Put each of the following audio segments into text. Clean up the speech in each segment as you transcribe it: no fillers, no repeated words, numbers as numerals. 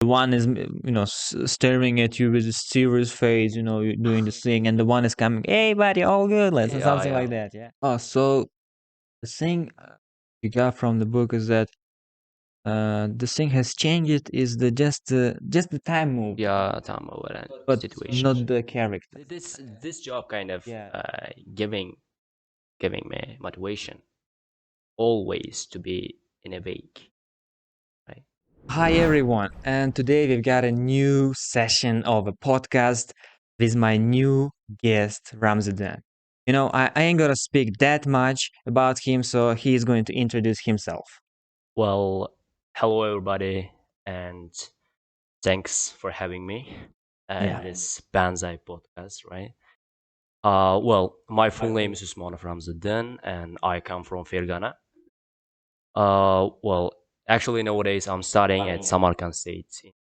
The one is, staring at you with a serious face, you're doing this thing, and the one is coming, hey, buddy, all good, let's Yeah, something yeah. like that, yeah. Oh, so the thing you got from the book is that the thing has changed is just the time move, Yeah, time over and but situations. not the character. This job kind of Yeah. giving me motivation always to be in a wake, right? Hi everyone, and today we've got a new session of a podcast with my new guest Ramzadan. I ain't gonna speak that much about him, so he's going to introduce himself. Well, hello everybody, and thanks for having me in Yeah. this Banzai podcast, right? Well, my full name is Usman Ramzadan, and I come from Fergana. Well, actually nowadays I'm studying at Samarkand State in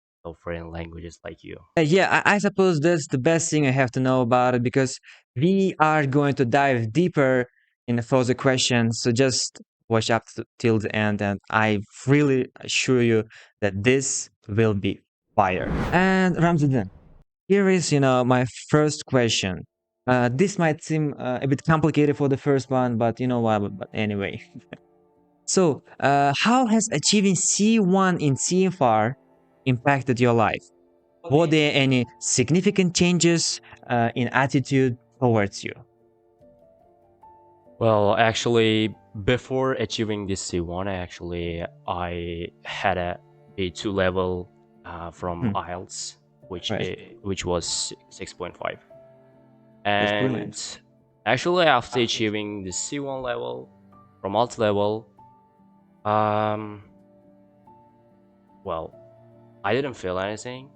foreign languages like you. Yeah, I suppose that's the best thing I have to know about it because we are going to dive deeper in the further questions. So just watch up till the end, and I really assure you that this will be fire. And Ramzadan, here is, my first question. This might seem a bit complicated for the first one, but you know what? But anyway. So, how has achieving C1 in CFR impacted your life? Were there any significant changes in attitude towards you? Well, actually, before achieving this C1, I had a B2 level from IELTS, Right. which was 6.5. That's And brilliant. actually, after achieving the C1 level from alt level, um, well, I didn't feel anything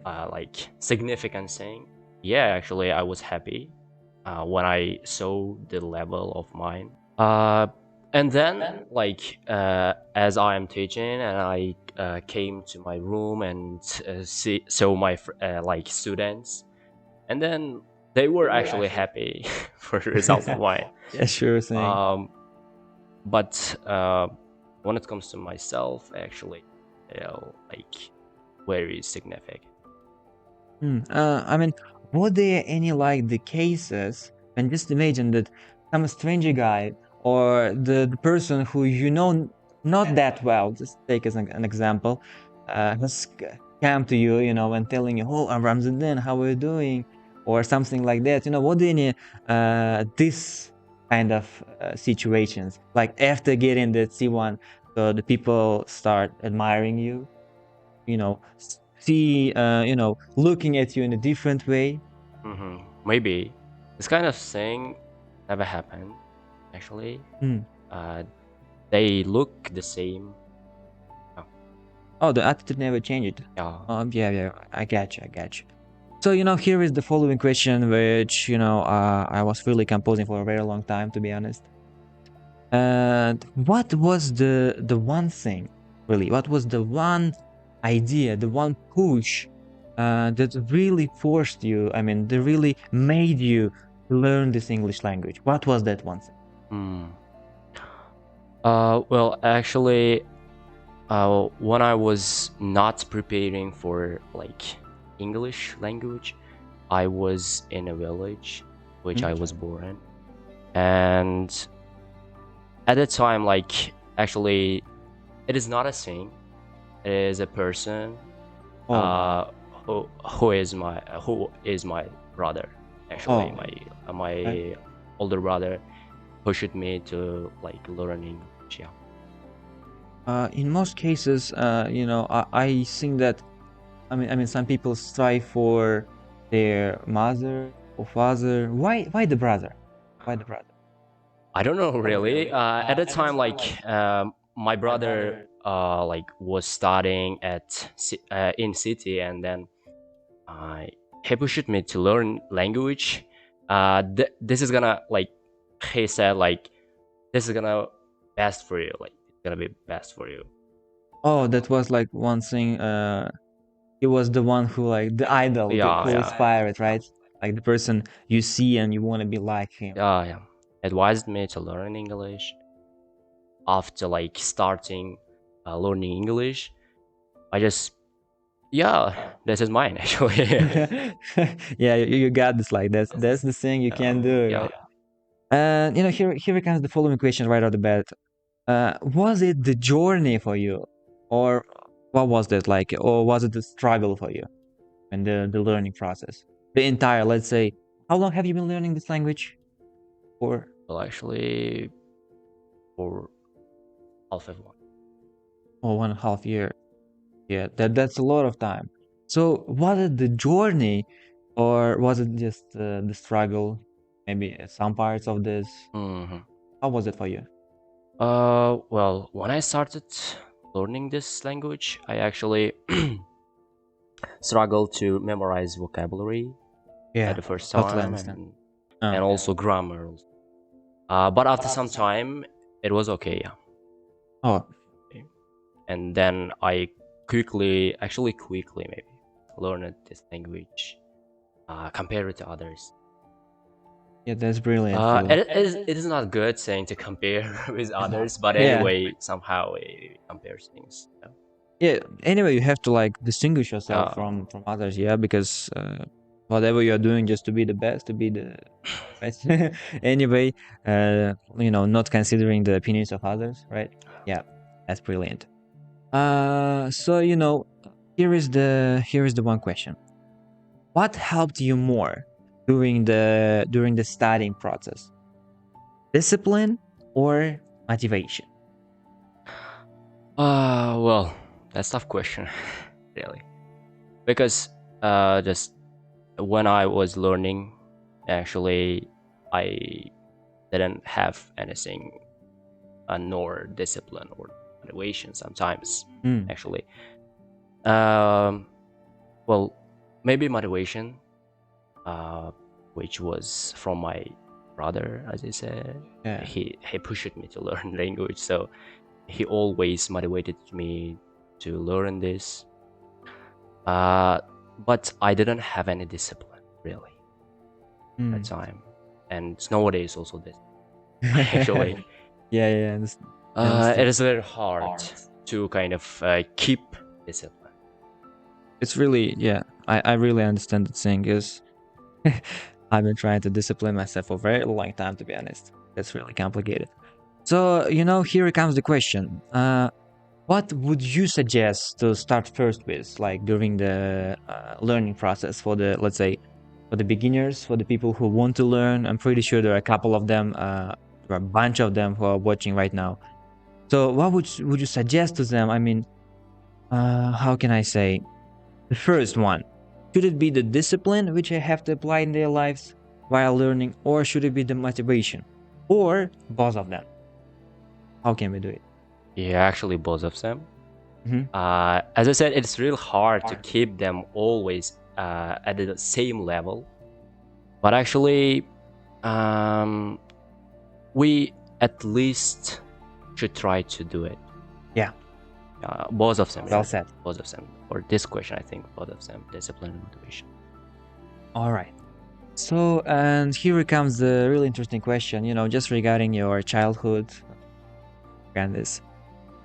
like significant thing. Yeah, actually, I was happy when I saw the level of mine. And then, like, as I am teaching, and I came to my room and saw my like students, and then they were actually happy for the result of mine. Yeah, sure thing. But when it comes to myself, actually, like, very significant. I mean, were there any like the cases, and just imagine that some stranger guy or the person who not that well, just take as an example, has come to you, and telling you, oh, I'm Ramzadan, how are you doing? Or something like that. Were there any this kind of situations? Like after getting the C1, so the people start admiring you, see, looking at you in a different way. Maybe this kind of thing never happened. Actually, Hmm. they look the same. Oh, the attitude never changed. Yeah. Yeah, I got you. So, here is the following question, which, I was really composing for a very long time, to be honest. And what was the one thing, really? What was the one idea, the one push that really forced you? I mean, that really made you learn this English language. What was that one thing? Well, actually, when I was not preparing for like English language, I was in a village which I was born in, and at that time, like, actually, it is not a thing. It is a person who is my brother. Actually, my older brother pushed me to like learn English. Yeah. In most cases, I think that I mean, some people strive for their mother or father. Why the brother? Why the brother? I don't know really. At the time, like, my brother like was studying in city, and then he pushed me to learn language. This is gonna, like, he said, like, this is gonna best for you. Like, it's gonna be best for you. Oh, that was like one thing. He was the one who like the idol Yeah, who yeah, inspired, right? Like the person you see and you want to be like him. yeah. Advised me to learn English. After like starting learning English, I just Yeah, this is mine actually. Yeah, you got this. Like that's the thing you can do, Yeah. right? And here comes the following question right out the bat. Was it the journey for you, or what was that like, or was it the struggle for you in the learning process? The entire, let's say, how long have you been learning this language for? Well, actually, for half of one. Oh, 1.5 year. Yeah, that's a lot of time. So was it the journey, or was it just the struggle? Maybe some parts of this. Mm-hmm. How was it for you? Well, when I started learning this language, I actually struggled to memorize vocabulary Yeah, at the first totally time, understand. and also grammar. But after some time, it was okay. Yeah. Oh, And then I quickly maybe learned this language, compared to others. yeah, that's brilliant. It is not good saying to compare with others, but Yeah. anyway, somehow it compares things. Yeah. Anyway, you have to like distinguish yourself from others. Yeah, because whatever you're doing, just to be the best, to be the best. Anyway, not considering the opinions of others, right? Yeah, that's brilliant. So here is the one question. What helped you more during the studying process? Discipline or motivation? Well, that's a tough question, really, because just when I was learning, actually, I didn't have anything, nor discipline or motivation. Sometimes, actually, well, maybe motivation, which was from my brother, as I said. Yeah. He pushed me to learn language, so he always motivated me to learn this. But I didn't have any discipline really at that time, and nowadays also this. Actually, yeah. it is very hard to kind of keep discipline. It's really, yeah, I really understand the thing is I've been trying to discipline myself for a very long time, to be honest. It's really complicated. So, here comes the question. What would you suggest to start first with, like during the learning process for the, let's say, for the beginners, for the people who want to learn? I'm pretty sure there are a couple of them, there are a bunch of them who are watching right now. So what would you suggest to them? I mean, how can I say? The first one, should it be the discipline which I have to apply in their lives while learning, or should it be the motivation, or both of them? How can we do it? Yeah, actually, both of them. As I said, it's real hard to keep them always at the same level. But actually, we at least should try to do it. Yeah. Both of them. Well said. Both of them. For this question, I think both of them, discipline and motivation. All right. So, and here comes the really interesting question, just regarding your childhood. And this.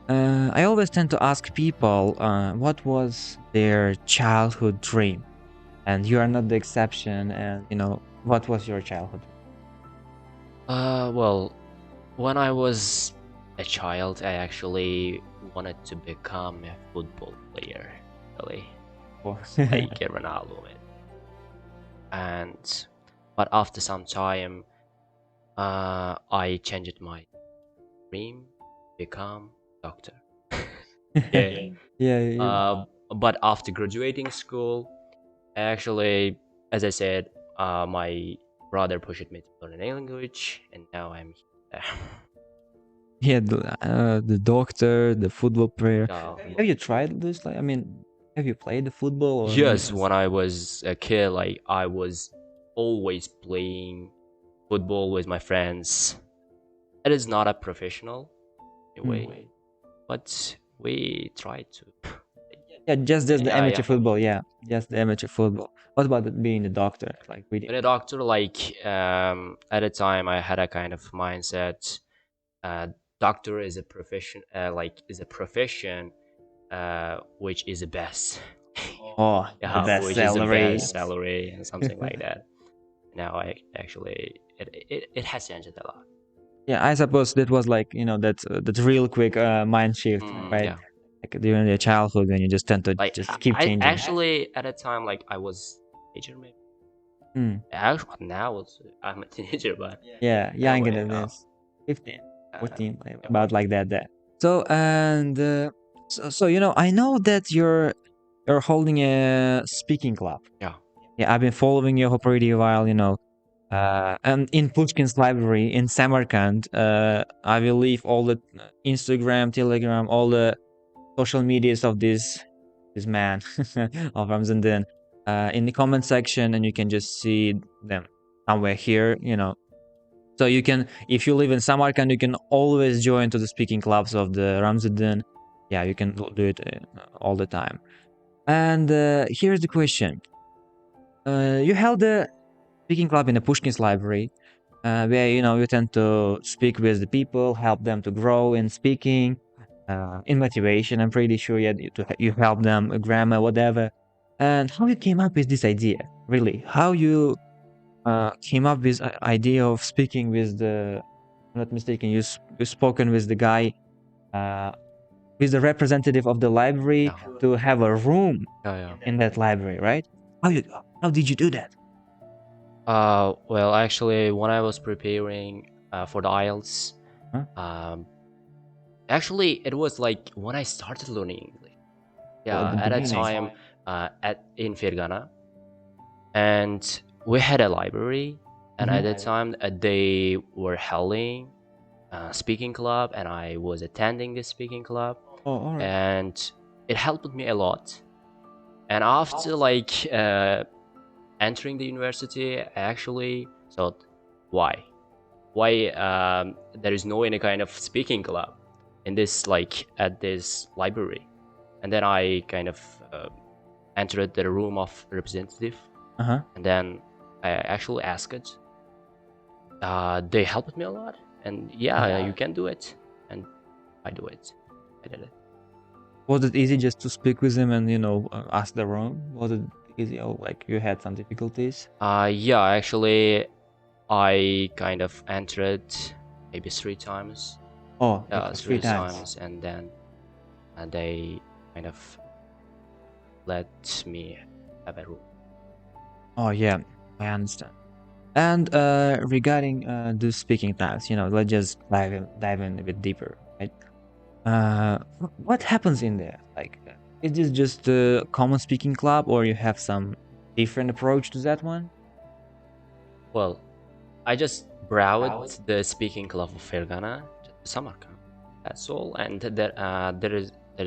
I always tend to ask people what was their childhood dream, and you are not the exception. And what was your childhood? Well, when I was a child, I actually wanted to become a football player, really, like Ronaldo. But after some time, I changed my dream, become doctor. Yeah. But after graduating school, actually, as I said, my brother pushed me to learn a language, and now I'm here. Yeah, the doctor, the football player. Have you tried this? Like, I mean, have you played the football? Or yes, when I was a kid, like I was always playing football with my friends. It is not a professional way, but we try to. Yeah, just the amateur football. Yeah, just the amateur football. What about being a doctor? Like reading? Being a doctor, like at a time, I had a kind of mindset. Doctor is a profession, which is the best. Oh, the Yeah, best which is the salary. best salary and something like that. Now I actually it has changed a lot. Yeah, I suppose that was like, that's real quick mind shift, right? Yeah, Like during your childhood when you just tend to like just keep I changing. actually at a time like I was teenager maybe. Actually, now I'm a teenager, but Yeah, younger anyway, than this. 15, uh, 14, yeah, about like that. So, and so I know that you're holding a speaking club. yeah, Yeah, I've been following you for pretty while, and in Pushkin's library in Samarkand, I will leave all the Instagram, Telegram, all the social medias of this man of Ramzan in the comment section, and you can just see them somewhere here, So you can, if you live in Samarkand, you can always join to the speaking clubs of the Ramzan. Yeah, you can do it all the time. And here's the question: you held a speaking club in the Pushkin's library, where you tend to speak with the people, help them to grow in speaking, in motivation. I'm pretty sure you help them grammar, whatever. And how you came up with this idea? Really, how you came up with idea of speaking with the? I'm not mistaken. You spoken with the guy, uh, with the representative of the library yeah, to have a room yeah. in that library, right? How did you do that? Well, actually, when I was preparing for the IELTS, Huh? actually, it was like when I started learning English. Oh, Yeah, at the at a beginning. time in Fergana, and we had a library, and at that time they were holding a speaking club, and I was attending this speaking club, Oh, all right. and it helped me a lot. And after like entering the university, I actually thought, why there is no any kind of speaking club in this like at this library? And then I kind of entered the room of representative, and then I actually asked. They helped me a lot, and yeah, you can do it, and I do it. I did it. Was it easy just to speak with him and ask the room? Was it easy, or like you had some difficulties? Yeah, actually, I kind of entered maybe 3 times. Oh, Yeah, it was three three times. times, and then they kind of let me have a room. Oh yeah, I understand. And regarding the speaking times, let's just dive in a bit deeper, right? What happens in there? Like, is this just a common speaking club, or you have some different approach to that one? Well, I just browsed the speaking club of Fergana, Samarkand. That's all, and there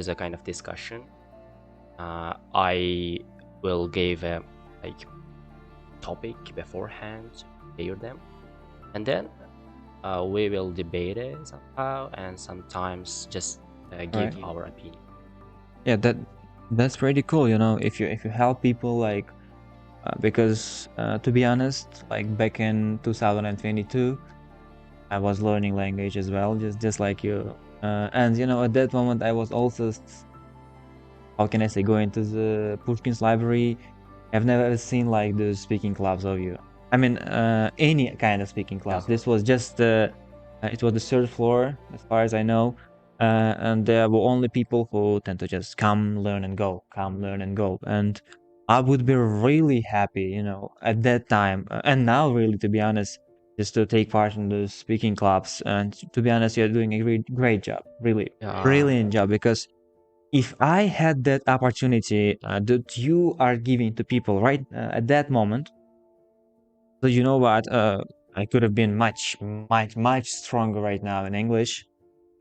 is a kind of discussion. I will give a like topic beforehand to prepare them, and then we will debate it somehow, and sometimes just give Right. our opinion. Yeah, that's pretty cool. If you help people, like, because to be honest, like back in 2022, I was learning language as well, just like you. And at that moment, I was also, how can I say, going to the Pushkin's library. I've never seen like the speaking clubs of you. I mean, any kind of speaking club. Yeah. This was just it was the third floor, as far as I know, and there were only people who tend to just come, learn, and go, come, learn, and go. And I would be really happy, at that time, and now, really, to be honest, just to take part in those speaking clubs. And to be honest, you're doing a great job, really, brilliant job, because if I had that opportunity that you are giving to people right at that moment, so you know what, I could have been much, much, much stronger right now in English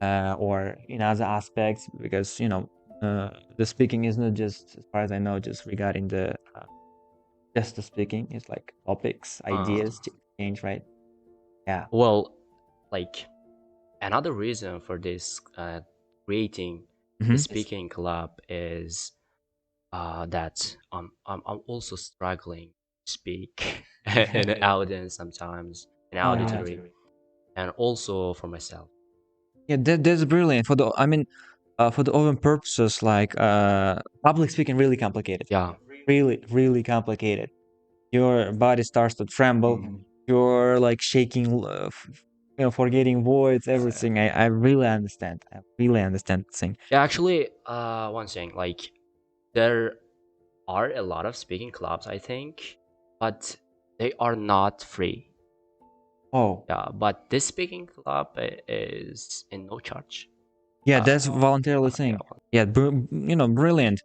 or in other aspects, because the speaking is not just, as far as I know, just regarding just the speaking. It's like topics, ideas change, right? Yeah. Well, like another reason for this creating the speaking club is that I'm also struggling to speak in an audience sometimes, in Oh yeah. auditory, and also for myself. Yeah, that's brilliant. I mean, for the open purposes, like public speaking, really complicated. Yeah. Really complicated. Your body starts to tremble. You're like shaking, forgetting words, everything. I really understand. I really understand the thing. Yeah, actually, one thing, like, there are a lot of speaking clubs, I think, but they are not free. Oh. Yeah, but this speaking club is in no charge. Yeah, that's voluntarily thing. Yeah, brilliant.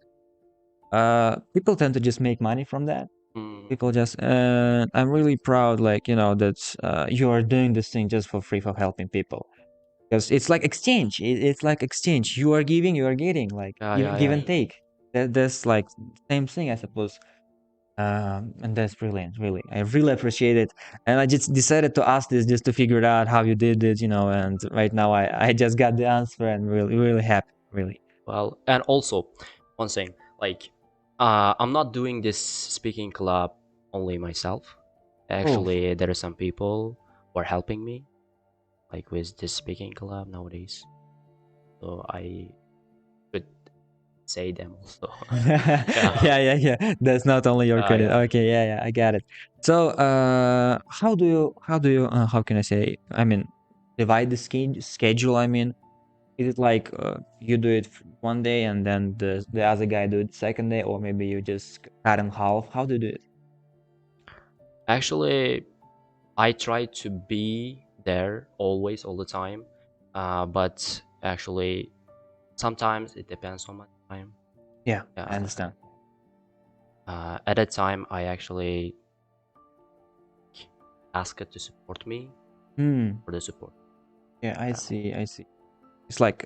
People tend to just make money from that. People just, I'm really proud, like, that you are doing this thing just for free, for helping people. Because it's like exchange. It's like exchange. You are giving, you are getting, like give and take. That's like same thing, I suppose. And that's brilliant, really. I really appreciate it. And I just decided to ask this just to figure out how you did it, and right now I just got the answer and really happy, really. Well, and also, one thing, like, I'm not doing this speaking club only myself. Actually, there are some people who are helping me, like, with this speaking club nowadays. So I could say them also. Yeah. That's not only your credit. Yeah. Okay, yeah, I got it. So, how do you, how can I say? I mean, divide the schedule. I mean, is it like you do it one day and then the other guy do it the second day, or maybe you just cut in half? How do you do it? Actually, I try to be there always, all the time. But actually, sometimes it depends on my time. Yeah, I understand. At that time, I actually ask it to support me for the support. Yeah, I see. It's like,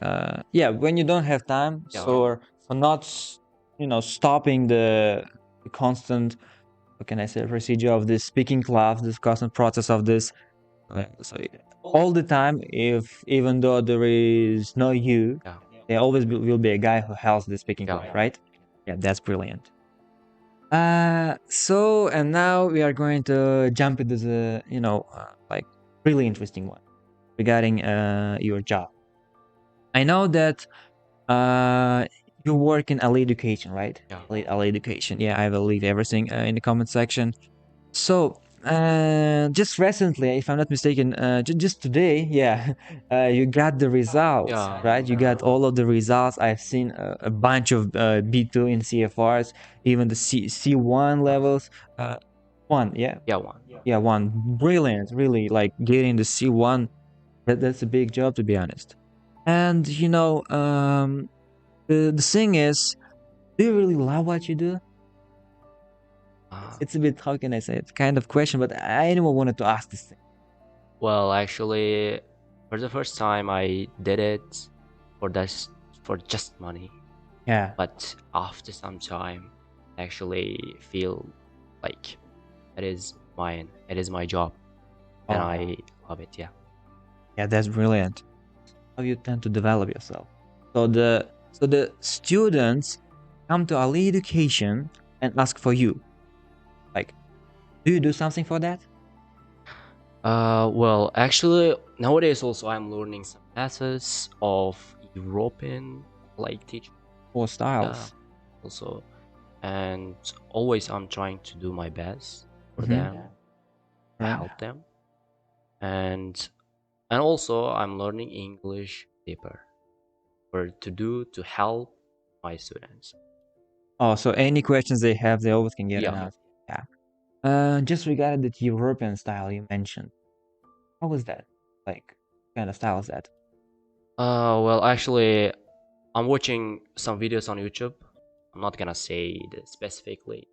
yeah, when you don't have time, so for not, stopping the constant, what can I say, procedure of this speaking class, this constant process of this. So all the time, even though there is no you, there always will be a guy who helps the speaking class, right? Yeah, that's brilliant. So, and now we are going to jump into the, like, really interesting one regarding your job. I know that you work in early education, right? Yeah. Early education. Yeah, I will leave everything in the comment section. So, just recently, if I'm not mistaken, just today, yeah, you got the results, right? You got all of the results. I've seen a bunch of B2 in CFRs, even the C1 levels. One, yeah? Yeah, one. Yeah, one. Brilliant, really, like getting the C1. That's a big job, to be honest. And, the thing is, do you really love what you do? It's a bit, how can I say it, kind of question, but I anyway wanted to ask this thing. Well, actually, for the first time, I did it for just money. Yeah. But after some time, I actually feel like it is mine. It is my job, and I love it. Yeah. Yeah, that's brilliant. How you tend to develop yourself. So the students come to early education and ask for you. Like, do you do something for that? Well, actually, nowadays also I'm learning some methods of European like teaching or styles. Yeah, also, and always I'm trying to do my best for them, help them, and also I'm learning English deeper to help my students. Oh, so any questions they have, they always can get an answer. Yeah. Just regarding the European style you mentioned, how was that? Like, what kind of style is that? Well, actually, I'm watching some videos on YouTube. I'm not gonna say it specifically.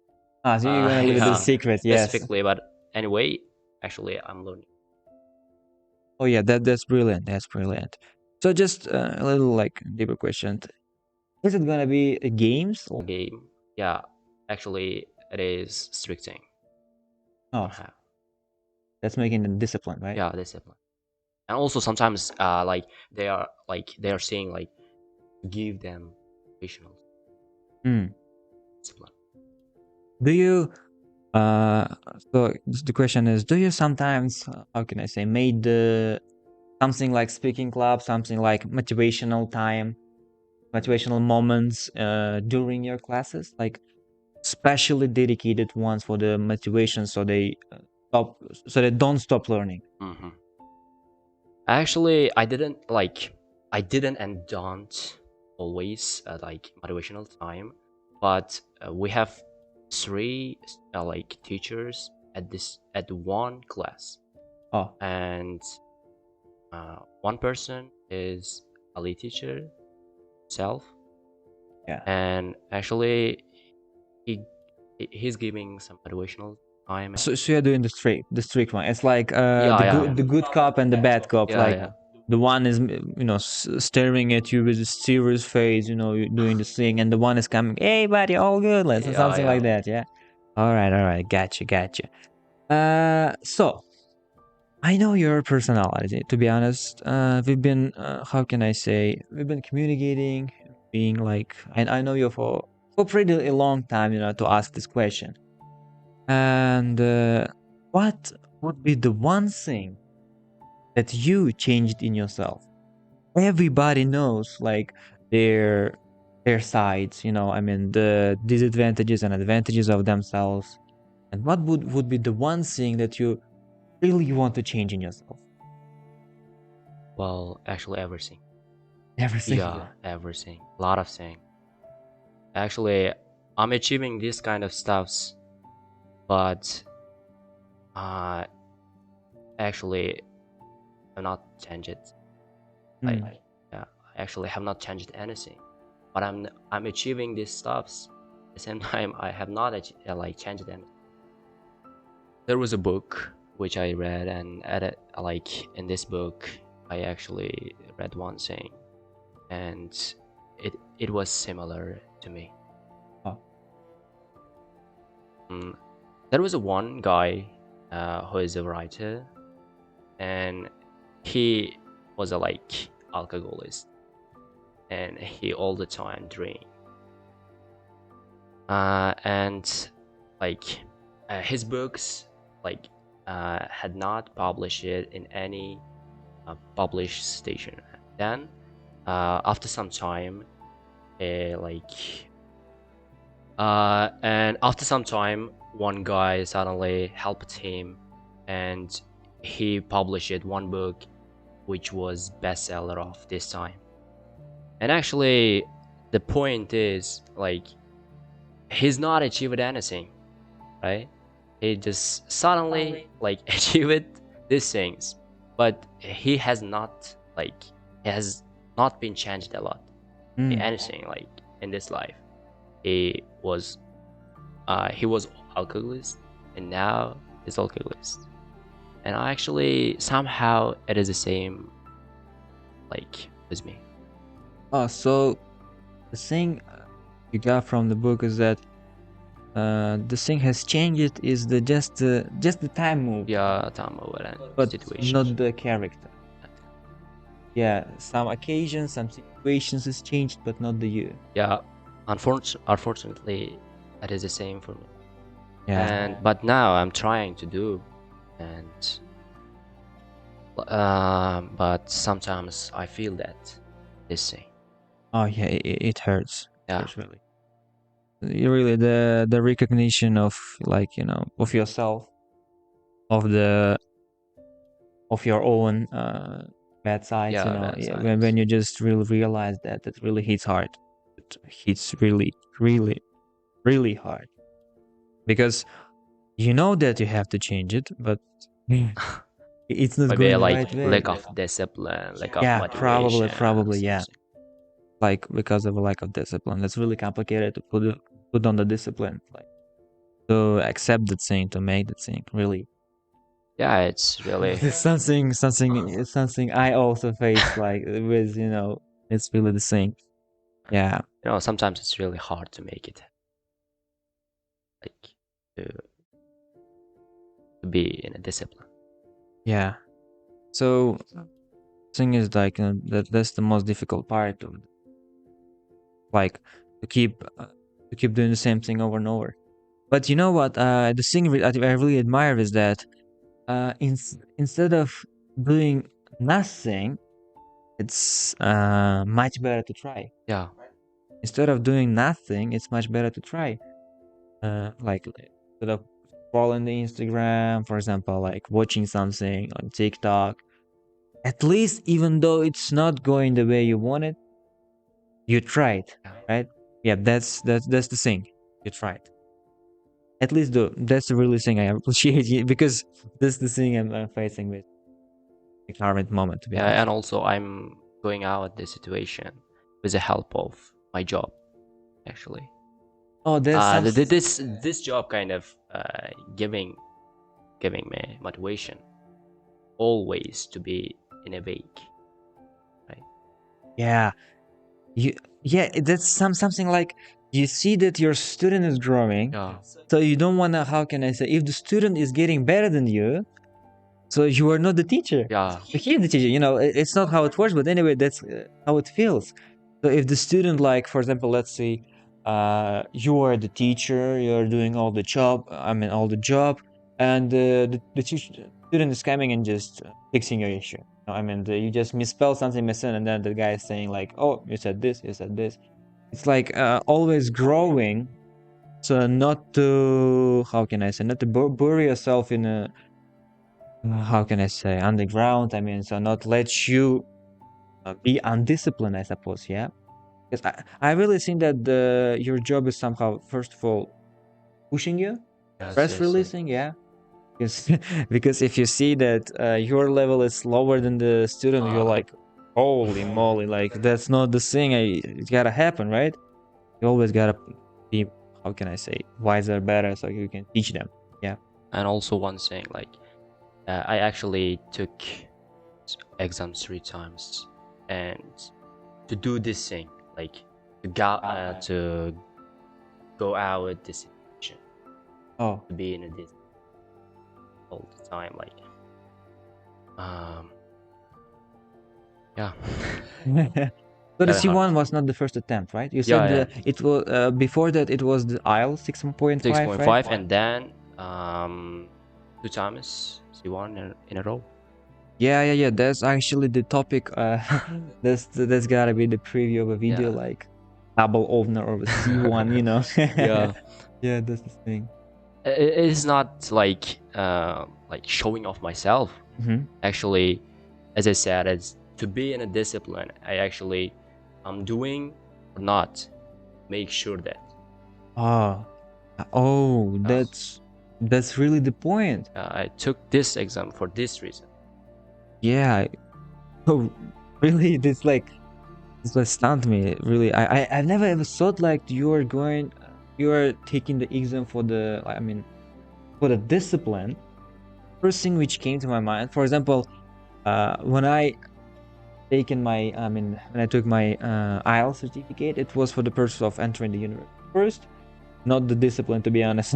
So you're gonna leave it a secret, yes. Specifically, but anyway, actually, I'm learning. Oh yeah, that's brilliant. That's brilliant. So just a little like deeper question: is it gonna be games? Or? Game? Yeah, actually, it is stricting. Oh, that's making them discipline, right? Yeah, discipline. And also sometimes, like they are saying like, give them additional discipline. Do you? So the question is, do you sometimes, how can I say, made something like speaking club, something like motivational time? motivational moments during your classes, like specially dedicated ones for the motivation, so they don't stop learning? Mm-hmm. Actually, I didn't and don't always like motivational time, but we have three like teachers at one class. Oh, And one person is a lead teacher himself, yeah. and actually he's giving some motivational time. So you're doing the strict one. It's like Yeah, the good cop and the bad cop. yeah, Like yeah. the one is staring at you with a serious face, you're doing the thing, and the one is coming, hey buddy, all good, let's Yeah, something yeah. like that. Yeah. All right, gotcha. So I know your personality. To be honest, we've been how can I say, we've been communicating, being like, I know you for pretty a long time, to ask this question. And what would be the one thing that you changed in yourself? Everybody knows like their sides, I mean the disadvantages and advantages of themselves. And what would be the one thing that you really want to change in yourself? Well, actually everything. Everything. Yeah, everything. A lot of things. Actually, I'm achieving this kind of stuffs, but actually I'm not changed it. Yeah, I actually have not changed anything, but I'm achieving these stuffs. At the same time, I have not like changed anything. There was a book which I read, and in this book, I actually read one thing, and it was similar to me. Oh. There was one guy who is a writer, and he was a alcoholist, and he all the time drink. And his books had not published it in any published station. Then after some time, and after some time, one guy suddenly helped him, and he published one book which was bestseller of this time. And actually the point is, he's not achieved anything, right? He just suddenly achieved these things, but he has not been changed a lot. Anything in this life. He was alcoholist, and now he's alcoholist. And actually somehow it is the same with me. Oh, so the thing you got from the book is that the thing has changed is just the time move. Yeah, time move and but situation. Not the character. Yeah, some occasions, some situations has changed, but not the you. Yeah, unfortunately, that is the same for me. Yeah. But now I'm trying to do, and but sometimes I feel that this thing. Oh yeah, it hurts. Yeah. It hurts really. The recognition of of yourself, of your own bad sides. Yeah, bad sides. When you just really realize that really hits hard. It hits really, really, really hard, because you know that you have to change it, but it's not maybe going the right way. lack of discipline, lack of motivation. Probably, yeah. something. Like because of a lack of discipline, that's really complicated to put on the discipline, to accept that thing, to make that thing really. Yeah, it's really It's something I also face with it's really the same. Yeah. Sometimes it's really hard to make it, to be in a discipline. Yeah. So thing is that's the most difficult part of to keep doing the same thing over and over. But you know what? The thing I really admire is that instead of doing nothing, it's much better to try. Yeah. instead of doing nothing, it's much better to try. Like instead of scrolling the Instagram, for example, like watching something on TikTok, at least even though it's not going the way you want it, you tried, right? Yeah, that's the thing. You tried. At least that's the really thing I appreciate you, because that's the thing I'm facing with the current moment, to be honest. And also I'm going out of this situation with the help of my job, actually. Oh, there's this job kind of giving me motivation always to be innovate, right? Yeah, that's something like you see that your student is growing, so you don't want to, how can I say, if the student is getting better than you, so you are not the teacher. Yeah. He's the teacher. It's not how it works, but anyway, that's how it feels. So if the student, like for example, let's say you are the teacher, you're doing all the job, and the student is coming and just fixing your issue. You just misspell something, and then the guy is saying like, "Oh, you said this, you said this." It's like always growing, so not to, how can I say, not to bury yourself in a, how can I say, underground. So not let you be undisciplined, I suppose. Yeah, because I really think that your job is somehow, first of all, pushing you, stress releasing. Yeah, because if you see that your level is lower than the student, you're like, holy moly, like that's not the thing. It gotta happen, right? You always gotta be, how can I say, wiser, better, so you can teach them. Yeah. And also one thing, like I actually took exams 3 times, and to do this thing, like to go out with this situation, to be in this all the time, like yeah. So the C1 was not the first attempt, right? You said it was before that it was the IELTS 6.5, 6.5, right? and then 2 times C1 in a row. Yeah. That's actually the topic. That's gotta be the preview of a video, like double honor or C1, Yeah. Yeah, that's the thing. It is not like showing off myself. Actually, as I said, it's to be in a discipline. I'm doing or not, make sure that. That's really the point. I took this exam for this reason. Yeah. Oh, really? This like stunned me. Really, I've never ever thought like you are taking the exam for the, for the discipline. First thing which came to my mind, for example, when I taken my, when I took my IELTS certificate, it was for the purpose of entering the university first, not the discipline, to be honest.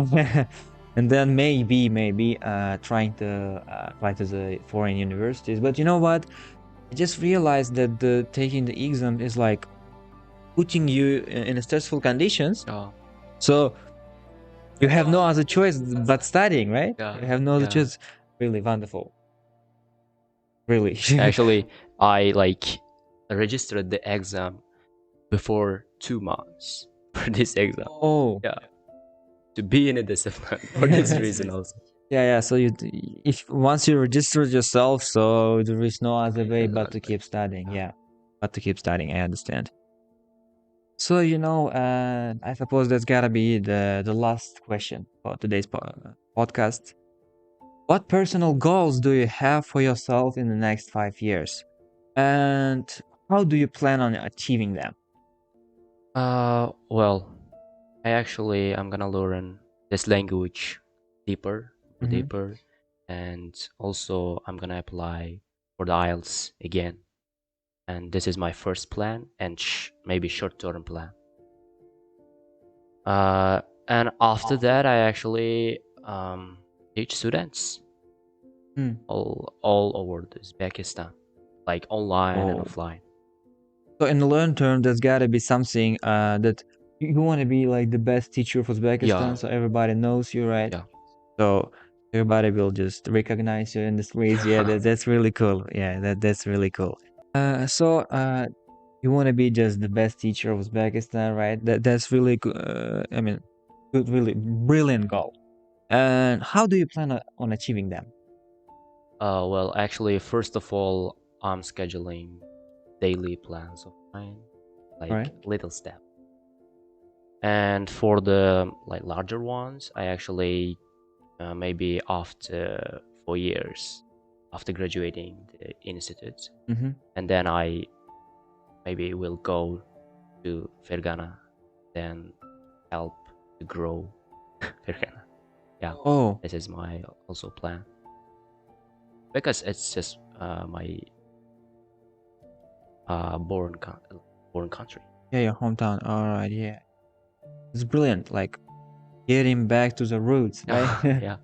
And then maybe trying to apply to the foreign universities. But you know what? I just realized that taking the exam is like putting you in stressful conditions. So you have no other choice but studying, right? You have no other choice. Really wonderful. Really. Actually, I registered the exam before 2 months for this exam. To be in a discipline for this reason also. Yeah. So once you registered yourself, so there is no other way but to keep studying. Yeah, but to keep studying. I understand. So I suppose that's gotta be the last question for today's podcast. What personal goals do you have for yourself in the next 5 years, and how do you plan on achieving them? Well, I'm gonna learn this language deeper, and also I'm gonna apply for the IELTS again, and this is my first plan and maybe short-term plan. And after that, I actually teach students all over Uzbekistan, like online and offline. So in the long term, there's gotta be something that you want to be like the best teacher of Uzbekistan, so everybody knows you, right? So everybody will just recognize you in the streets. Yeah, that's really cool. Yeah, that's really cool. So you want to be just the best teacher of Uzbekistan, right? That's really good. I mean, good, really brilliant goal. And how do you plan on achieving them? Well, actually, first of all, I'm scheduling daily plans of mine, like little steps. And for the larger ones, I actually maybe after 4 years after graduating the institute, and then I maybe will go to Fergana, then help to grow Fergana. Yeah. Oh, this is my also plan, because it's just my born country. Yeah, your hometown. All right, yeah. It's brilliant, like getting back to the roots, right? Yeah.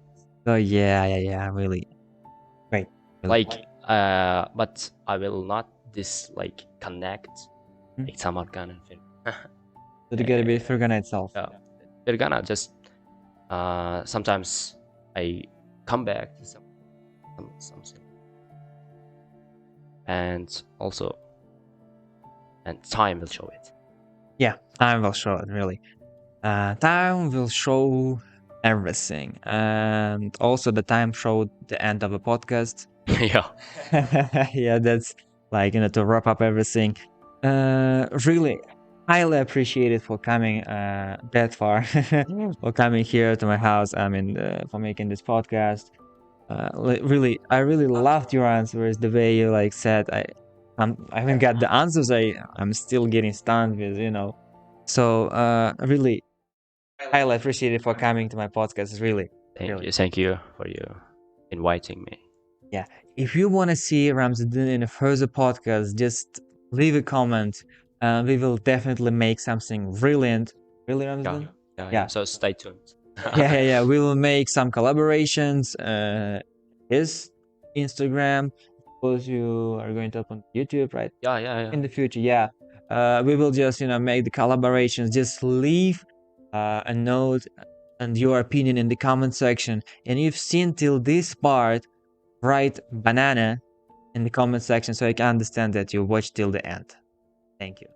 So yeah, really great. Really. But I will not connect Samarkand and Fergana. So to get a bit Fergana itself. Yeah, Fergana just sometimes I come back to something, and also, and time will show it. Yeah, time will show it, really. Time will show everything, and also the time showed the end of a podcast. Yeah. Yeah, that's like, to wrap up everything. Really highly appreciated for coming that far, for coming here to my house. I mean, for making this podcast. Really, I really loved your answers. The way you said, I haven't got the answers. I'm still getting stunned with, So really highly appreciated for coming to my podcast. Really. Thank you for inviting me. Yeah. If you want to see Ramzuddin in a further podcast, just leave a comment. We will definitely make something brilliant. Really, Ramzuddin? Yeah. So stay tuned. Yeah. We will make some collaborations. His Instagram, suppose you are going to open YouTube, right? Yeah. In the future, yeah. We will just, make the collaborations. Just leave a note and your opinion in the comment section. And if you've seen till this part, write banana in the comment section so I can understand that you watched till the end. Thank you.